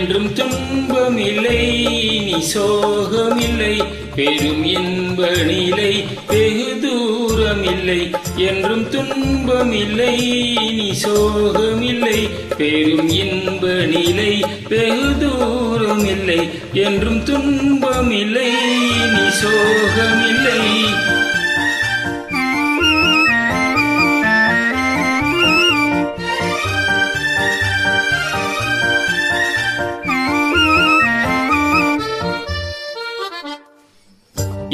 என்றும் துன்பமில்லை நீ சோகமில்லை பெரும் இன்ப நிலை வெகு தூரமில்லை என்றும் துன்பமில்லை நீ சோகமில்லை பெரும் இன்ப நிலை வெகு தூரமில்லை என்றும் துன்பமில்லை நீ சோகமில்லை.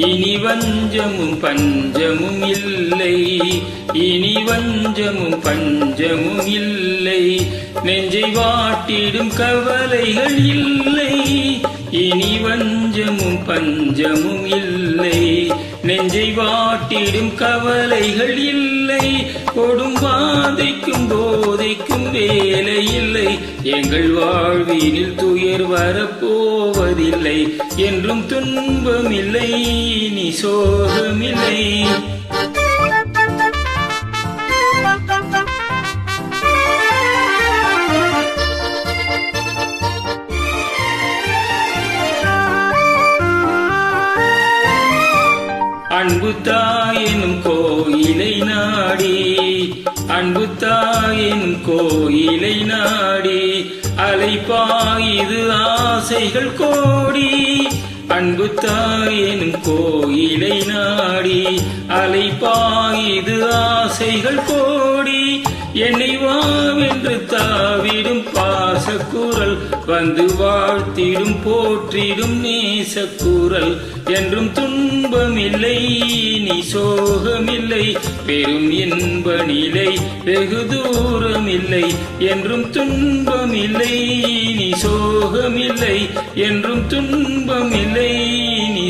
இனி வஞ்சமும் பஞ்சமும் இல்லை இனி வஞ்சமும் பஞ்சமும் இல்லை நெஞ்சை வாட்டிடும் கவலைகள் இல்லை இனி வஞ்சமும் பஞ்சமும் இல்லை நெஞ்சை வாட்டிடும் கவலைகள் இல்லை கொடும் பாதைக்கும் போதைக்கும் வேலை இல்லை எங்கள் வாழ்வினில் துயர் வரப்போவதில்லை என்றும் துன்பமில்லை நீ சோகமில்லை. அன்பு தாயினும் கோயிலை நாடி அன்பு தாயினும் கோயிலை நாடி அலைப்பாயுது ஆசைகள் கோடி அன்பு தாயினும் கோயிலை நாடி அலைப்பாயுது ஆசைகள் கோடி என்னை வாவென்று தாவிடும் பாசக்குரல் வந்து வாழ்த்திடும் போற்றிடும் நேசக்குரல் என்றும் துன்பமில்லை நீ சோகமில்லை பெரும் இன்ப நிலை வெகு தூரமில்லை என்றும் துன்பமில்லை நீ சோகமில்லை என்றும் துன்பமில்லை நீ